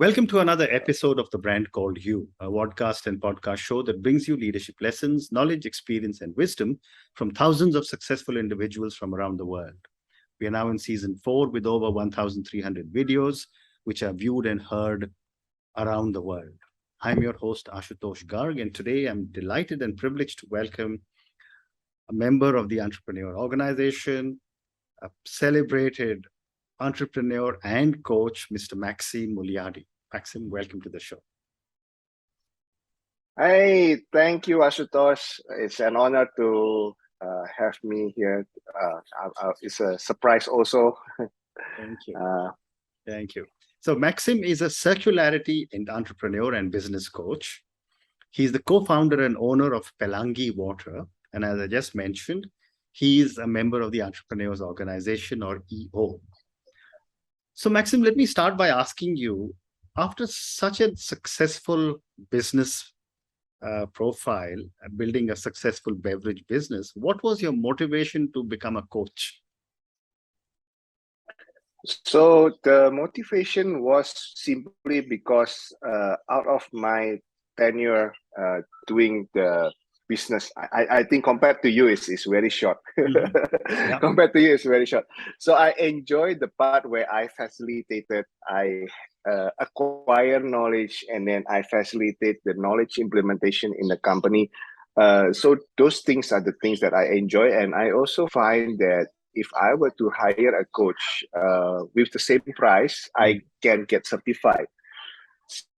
Welcome to another episode of The Brand Called You, a podcast and podcast show that brings you leadership lessons, knowledge, experience, and wisdom from thousands of successful individuals from around the world. We are now in season 4 with over 1,300 videos, which are viewed and heard around the world. I'm your host, Ashutosh Garg, and today I'm delighted and privileged to welcome a member of the Entrepreneur Organization, a celebrated entrepreneur and coach, Mr. Maxim Mulyadi. Maxim, welcome to the show. Hey, thank you, Ashutosh. It's an honor to have me here. It's a surprise also. Thank you. Thank you. So Maxim is a circularity and entrepreneur and business coach. He's the co-founder and owner of Pelangi Water. And as I just mentioned, he is a member of the Entrepreneurs Organization, or EO. So Maxim, let me start by asking you, after such a successful business profile, building a successful beverage business, what was your motivation to become a coach? So the motivation was simply because out of my tenure doing the business, I think compared to you, it's very short. Yeah. Compared to you, it's very short. So I enjoyed the part where I facilitated, I acquire knowledge, and then I facilitate the knowledge implementation in the company. So those things are the things that I enjoy. And I also find that if I were to hire a coach with the same price, I can get certified.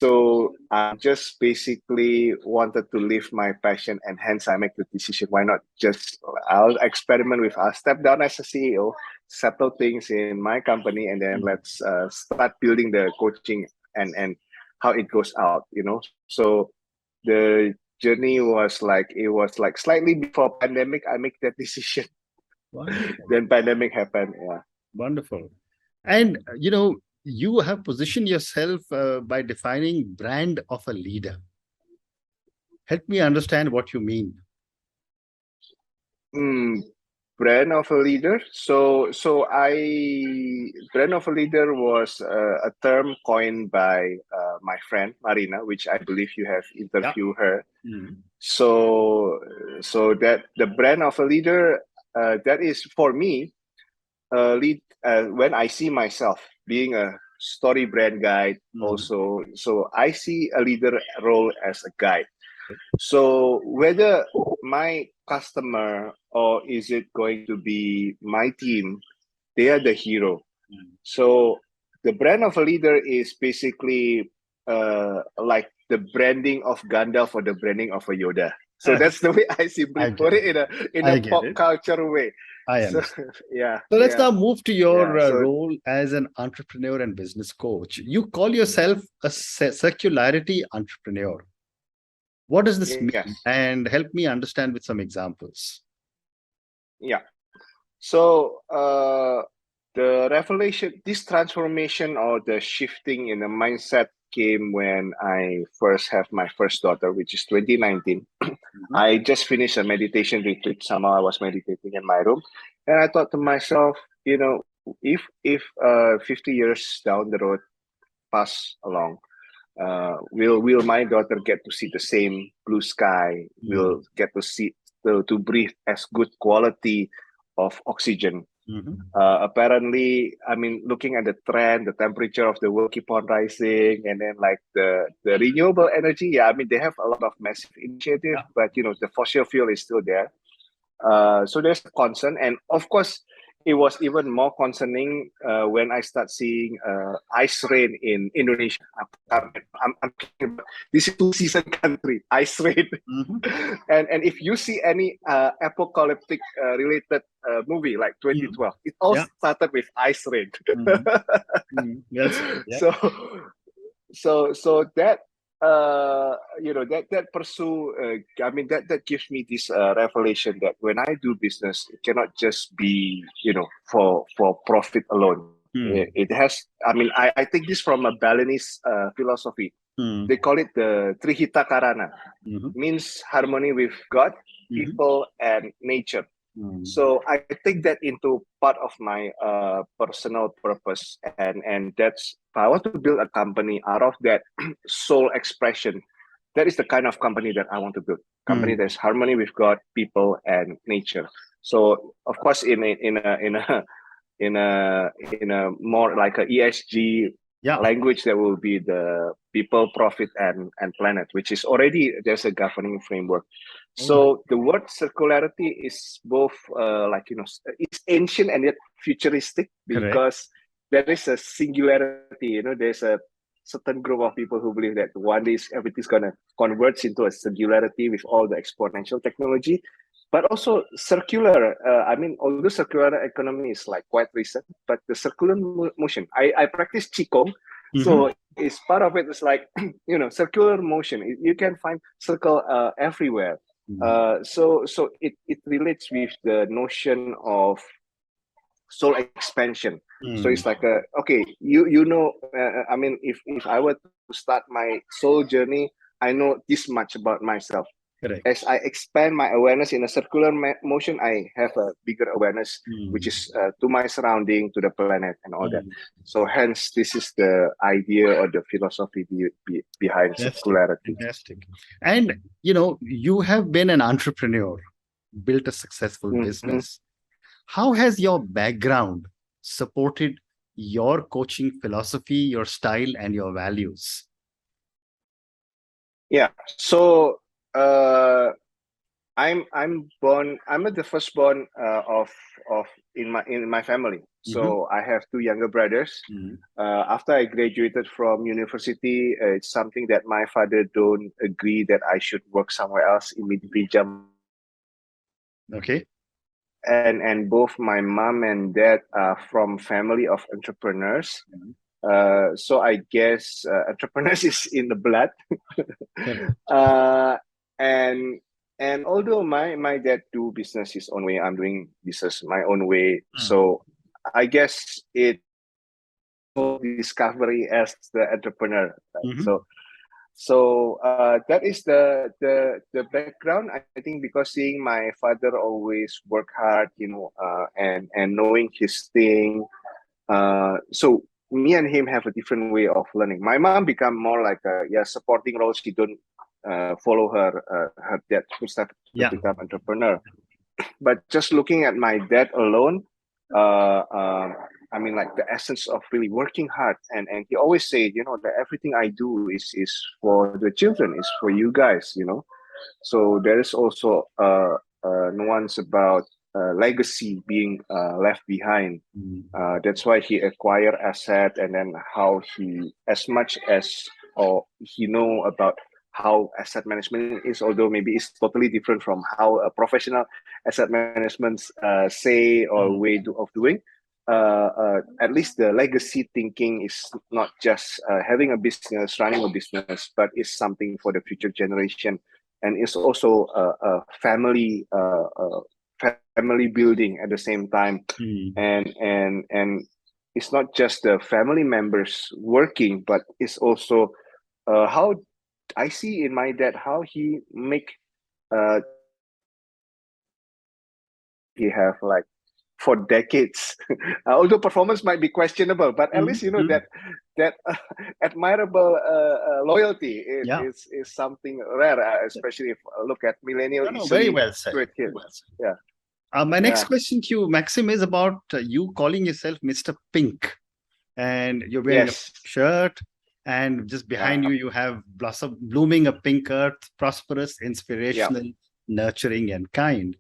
So I just basically wanted to live my passion, and hence I make the decision, why not I'll experiment I'll step down as a CEO, settle things in my company, and then let's start building the coaching and how it goes out, So the journey was like slightly before pandemic, I make that decision. Wonderful. Then pandemic happened, yeah. Wonderful. And, you have positioned yourself by defining brand of a leader. Help me understand what you mean. Brand of a leader. So brand of a leader was a term coined by my friend Marina, which I believe you have interviewed her. So that the brand of a leader, that is for me, when I see myself being a story brand guide also, so I see a leader role as a guide. So whether my customer or is it going to be my team, they are the hero. So the brand of a leader is basically like the branding of Gandalf or the branding of a Yoda. So that's the way I simply put it in a pop culture way. I understand. Yeah. So let's now move to your role as an entrepreneur and business coach. You call yourself a circularity entrepreneur. What does this mean? And help me understand with some examples. Yeah. So the revelation, this transformation or the shifting in the mindset came when I first have my first daughter, which is 2019. I just finished a meditation retreat. Somehow I was meditating in my room, and I thought to myself, if 50 years down the road pass along, will my daughter get to see the same blue sky? Will get to breathe as good quality of oxygen? Apparently, I mean, looking at the trend, the temperature of the world keep on rising, and then like the renewable energy, yeah, I mean, they have a lot of massive initiative, but the fossil fuel is still there. So there's a concern, and of course, it was even more concerning when I start seeing ice rain in Indonesia. This is two-season country, ice rain. And if you see any apocalyptic related movie like 2012, it all started with ice rain. Yes. So that that pursue, I mean, that gives me this revelation that when I do business, it cannot just be, for profit alone. It has, I mean, I take this from a Balinese philosophy. They call it the Trihita Karana. Means harmony with God, people, and nature. So I take that into part of my personal purpose, and that's I want to build a company out of that soul expression. That is the kind of company that I want to build. Company that's harmony with God, people, and nature. So of course, in a more like a ESG Yeah. language, there will be the people, profit, and planet, which is already there's a governing framework. So the word circularity is both it's ancient and yet futuristic, Correct. because there is a singularity. There's a certain group of people who believe that one day everything's gonna converge into a singularity with all the exponential technology. But also circular. Although circular economy is like quite recent, but the circular motion. I practice qigong, so it's part of it. It's like circular motion. You can find circle everywhere. So it relates with the notion of soul expansion. So it's like if I were to start my soul journey, I know this much about myself. Correct. As I expand my awareness in a circular motion, I have a bigger awareness, which is to my surrounding, to the planet, and all that. So hence, this is the idea or the philosophy behind circularity. Fantastic. And you have been an entrepreneur, built a successful business. How has your background supported your coaching philosophy, your style, and your values? Yeah. So I'm the firstborn of in my family. So I have two younger brothers. After I graduated from university, it's something that my father don't agree that I should work somewhere else, immediately jump. Okay. And both my mom and dad are from family of entrepreneurs. So I guess entrepreneurs is in the blood. And although my dad do business his own way, I'm doing business my own way. So I guess it discovery as the entrepreneur. So that is the background. I think because seeing my father always work hard, and knowing his thing. So me and him have a different way of learning. My mom become more like a supporting role. She don't follow her dad footsteps to become entrepreneur. But just looking at my dad alone, like the essence of really working hard, and he always said, that everything I do is for the children, is for you guys, So there is also a nuance about legacy being left behind. That's why he acquire asset, and then how he, as much as or he know about how asset management is, although maybe it's totally different from how a professional asset management say or way of doing. At least the legacy thinking is not just having a business, running a business, but it's something for the future generation, and it's also a family building at the same time. And it's not just the family members working, but it's also how I see in my dad how he make he have like for decades. Although performance might be questionable, but at least that admirable loyalty is something rare, especially if I look at millennial. Very well said. Yeah. My next question to you, Maxim, is about you calling yourself Mr. Pink, and you're wearing a shirt, and just behind you have blooming a pink earth, prosperous, inspirational, nurturing, and kind.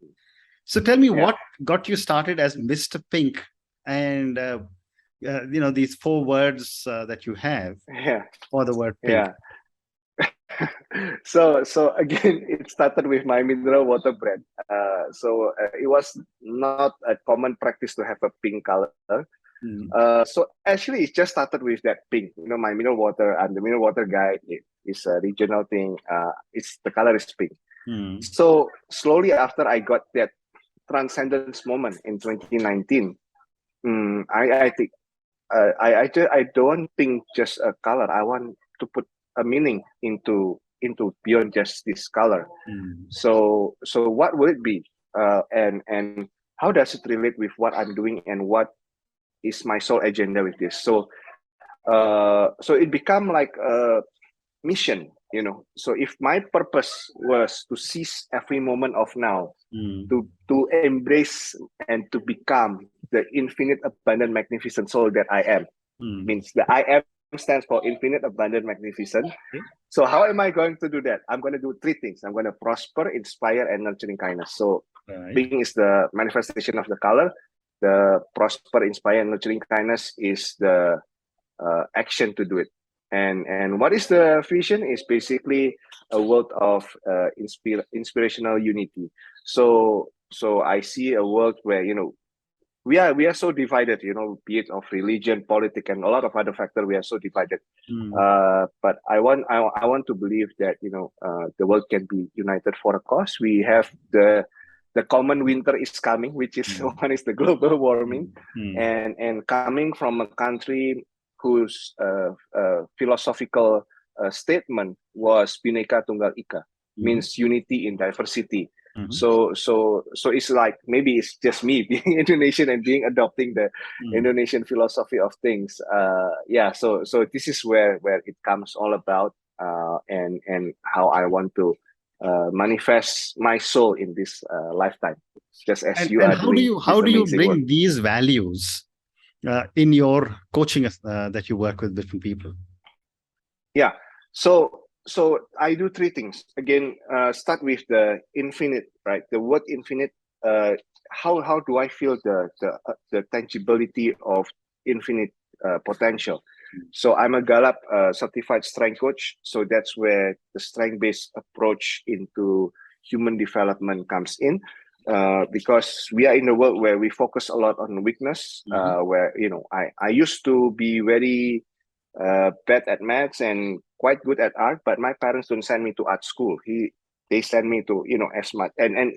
So tell me, what got you started as Mr. Pink, and these 4 words that you have for the word pink? So again, it started with my mineral water brand. So it was not a common practice to have a pink color. So actually, it just started with that pink. My mineral water. I'm the mineral water guy. It's a regional thing. The color is pink. So slowly after I got that transcendence moment in 2019, I think I don't think just a color. I want to put a meaning into beyond just this color. So what will it be? and how does it relate with what I'm doing and what is my sole agenda with this. So it become like a mission, so if my purpose was to seize every moment of now, to embrace and to become the infinite abundant magnificent soul that I am, means the I am stands for infinite abundant magnificent. So how am I going to do that? I'm going to do three things. I'm going to prosper, inspire, and nurturing kindness. So being is the manifestation of the color. The prosper, inspire, and nurturing kindness is the action to do it. And what is the vision? Is basically a world of inspirational unity. So I see a world where we are so divided, be it of religion, politics, and a lot of other factors. We are so divided. But I want to believe that the world can be united for a cause. We have the common winter is coming, which is one is the global warming, and coming from a country whose philosophical statement was Bhinneka Tunggal Ika, means unity in diversity. So it's like maybe it's just me being Indonesian and adopting the Indonesian philosophy of things. So this is where it comes all about, and how I want to manifest my soul in this lifetime, just as you are doing. How do you bring work. these values in your coaching that you work with different people? Yeah. So I do three things. Again, start with the infinite, right? The word infinite. How do I feel the tangibility of infinite potential? So I'm a Gallup certified strength coach. So that's where the strength-based approach into human development comes in. Because we are in a world where we focus a lot on weakness, where I used to be very bad at maths and quite good at art, but my parents don't send me to art school. They send me to as much, and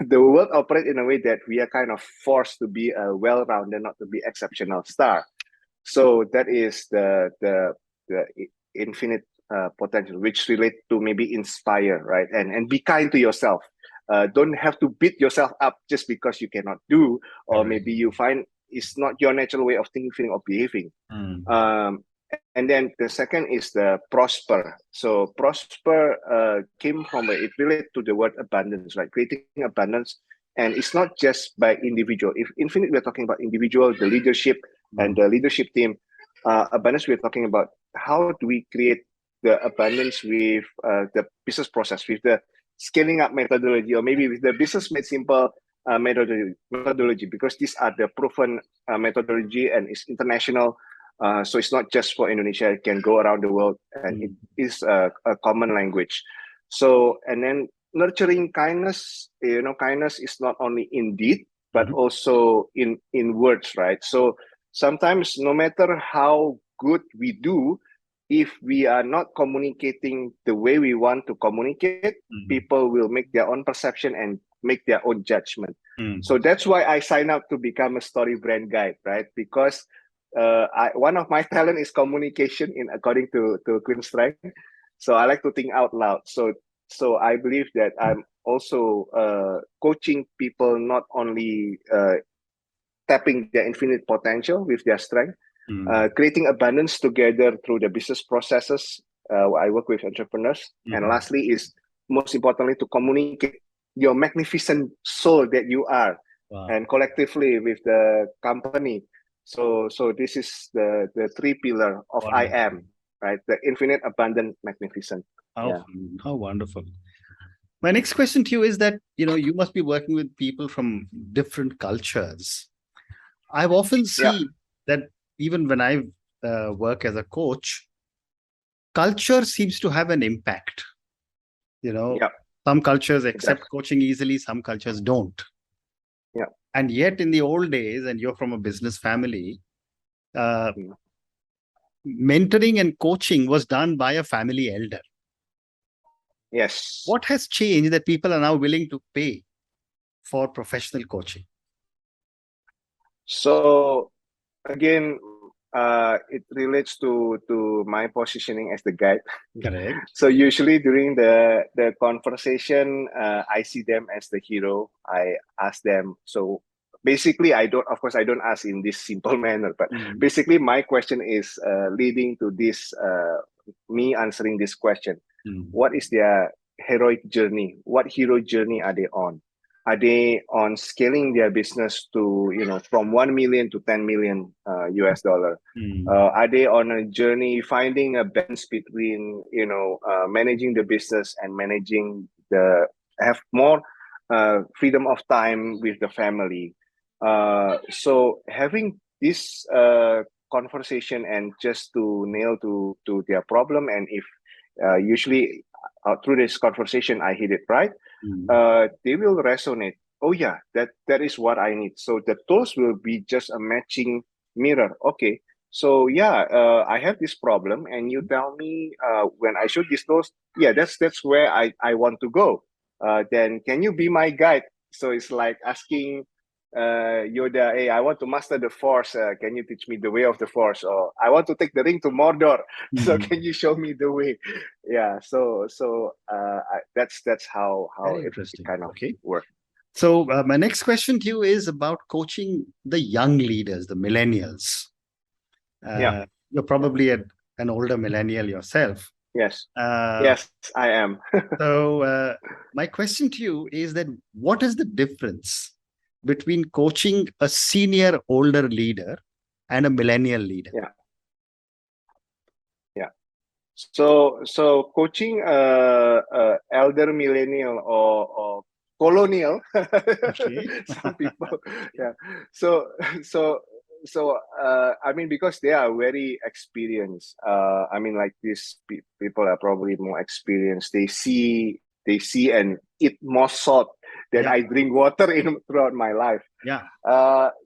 the world operates in a way that we are kind of forced to be a well-rounded, not to be exceptional star. So that is the infinite potential, which relate to maybe inspire, right? And be kind to yourself. Don't have to beat yourself up just because you cannot do, or maybe you find it's not your natural way of thinking, feeling, or behaving. And then the second is the prosper. So prosper came from it relates to the word abundance, right? Creating abundance. And it's not just by individual. If infinite, we're talking about individual, the leadership and the leadership team. Abundance, we're talking about how do we create the abundance with the business process, with the scaling up methodology, or maybe with the business made simple methodology, because these are the proven methodology and it's international. So it's not just for Indonesia, it can go around the world, and it is a common language. So, and then nurturing kindness, kindness is not only in deed, but also in words, right? So sometimes no matter how good we do, if we are not communicating the way we want to communicate, people will make their own perception and make their own judgment. So that's why I signed up to become a story brand guide, right? Because one of my talent is communication, according to Queen Strength. So I like to think out loud. So I believe that I'm also coaching people, not only tapping their infinite potential with their strength, creating abundance together through the business processes. I work with entrepreneurs. And lastly is, most importantly, to communicate your magnificent soul that you are, and collectively with the company. So this is the three pillar of I am, right? The infinite, abundant, magnificent. How wonderful. My next question to you is that, you must be working with people from different cultures. I've often seen that even when I work as a coach, culture seems to have an impact. Some cultures accept coaching easily, some cultures don't. And yet in the old days, and you're from a business family, mentoring and coaching was done by a family elder. Yes. What has changed that people are now willing to pay for professional coaching? So again, it relates to my positioning as the guide. Correct. So usually during the conversation, I see them as the hero. I ask them. So basically, I don't ask in this simple manner, but basically my question is leading to this, me answering this question. What is their heroic journey? What hero journey are they on? Are they on scaling their business to, from 1 million to 10 million US dollar? Are they on a journey finding a balance between, managing the business and have more freedom of time with the family? So having this conversation and just to nail to their problem, and if usually through this conversation I hit it right, they will resonate. Oh yeah, that is what I need. So the tools will be just a matching mirror. Okay, so yeah, I have this problem, and you tell me when I show these tools, yeah, that's where I want to go. Then can you be my guide? So it's like asking Yoda, hey, I want to master the Force. Can you teach me the way of the Force? Or I want to take the ring to Mordor. So can you show me the way? Yeah. So that's how Very it interesting. kind of works. So my next question to you is about coaching the young leaders, the millennials. You're probably an older millennial yourself. Yes. Yes, I am. So my question to you is that what is the difference between coaching a senior older leader and a millennial leader? So coaching elder millennial or colonial, some people, yeah. So I mean, because they are very experienced. I mean, like these people are probably more experienced. They see and eat more salt than I drink water throughout my life. Yeah.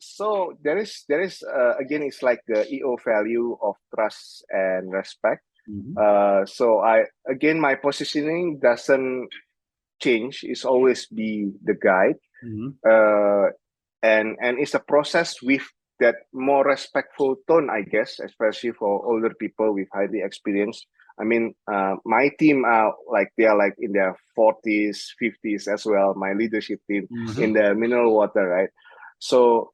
So there is again, it's like the EO value of trust and respect. So my positioning doesn't change. It's always be the guide, and it's a process with that more respectful tone, I guess, especially for older people with highly experience. I mean, my team are they are in their 40s, 50s as well. My leadership team in the mineral water, right? So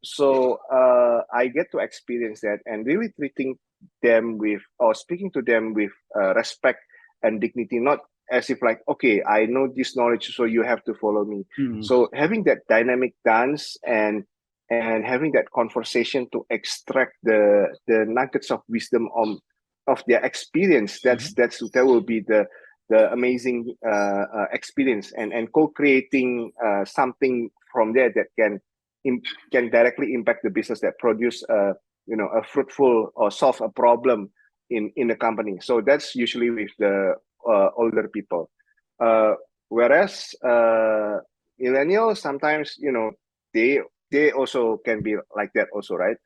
I get to experience that and really treating them with, or speaking to them with respect and dignity, not as if okay, I know this knowledge, so you have to follow me. So having that dynamic dance and having that conversation to extract the nuggets of wisdom of their experience, that will be the amazing experience, and co-creating something from there that can directly impact the business, that produce a fruitful or solve a problem in the company. So that's usually with the older people. Whereas millennials, sometimes they also can be like that also, right?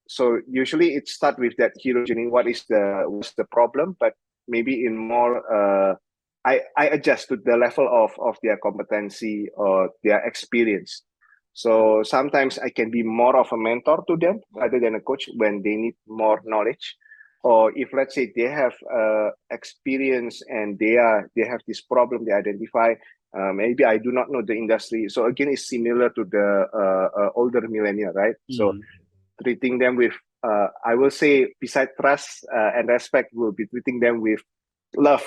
So usually it starts with that hero journey. What's the problem? But maybe in more I adjust to the level of their competency or their experience. So sometimes I can be more of a mentor to them rather than a coach when they need more knowledge. Or if, let's say, they have experience and they have this problem they identify, maybe I do not know the industry. So again, it's similar to the older millennial, right? So treating them with, I will say, beside trust and respect, we'll be treating them with love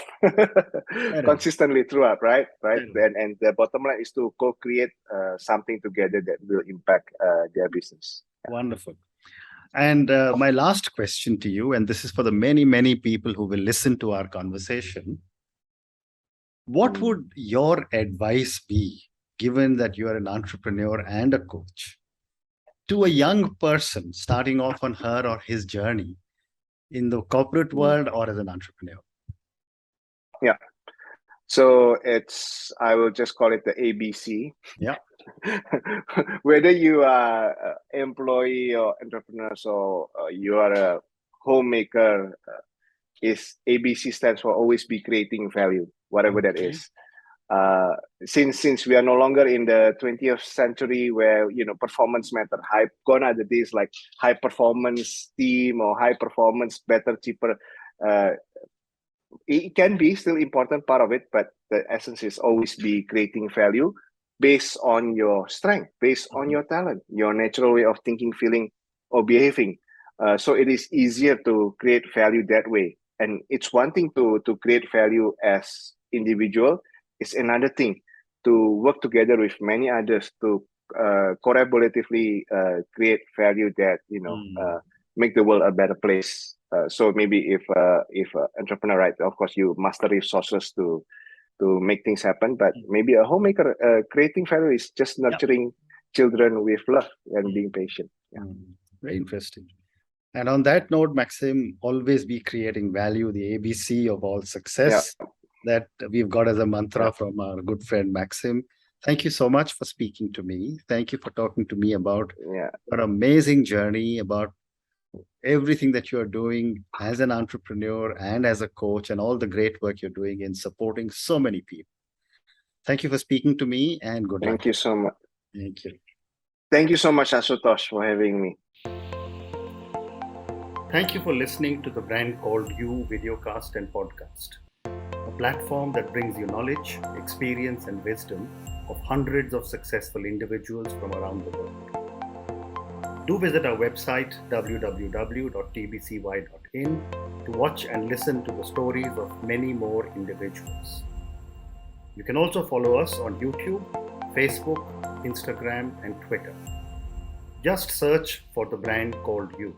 consistently throughout, right? And the bottom line is to co-create something together that will impact their business. Wonderful. And my last question to you, and this is for the many people who will listen to our conversation. What would your advice be, given that you are an entrepreneur and a coach, to a young person starting off on her or his journey in the corporate world or as an entrepreneur? Yeah. So I will just call it the ABC. Yeah. Whether you are an employee or entrepreneur, so you are a homemaker, is ABC stands for always be creating value, whatever that is. Since we are no longer in the 20th century where performance matter, gone are the days like high performance team or high performance better cheaper. It can be still important part of it, but the essence is always be creating value based on your strength, based on your talent, your natural way of thinking, feeling, or behaving. So it is easier to create value that way. And it's one thing to create value as individual. It's another thing to work together with many others to collaboratively create value that make the world a better place. So maybe if entrepreneur, right, of course you master resources to make things happen, but maybe a homemaker creating value is just nurturing children with love and being patient. Very interesting. And on that note, Maxim, always be creating value, the ABC of all success that we've got as a mantra from our good friend Maxim. Thank you so much for speaking to me. Thank you for talking to me about an amazing journey, about everything that you're doing as an entrepreneur and as a coach, and all the great work you're doing in supporting so many people. Thank you for speaking to me, and good luck. Thank you so much. Thank you. Thank you so much, Asutosh, for having me. Thank you for listening to the Brand Called You videocast and podcast, a platform that brings you knowledge, experience, and wisdom of hundreds of successful individuals from around the world. Do visit our website www.tbcy.in to watch and listen to the stories of many more individuals. You can also follow us on YouTube, Facebook, Instagram, and Twitter. Just search for the Brand Called You.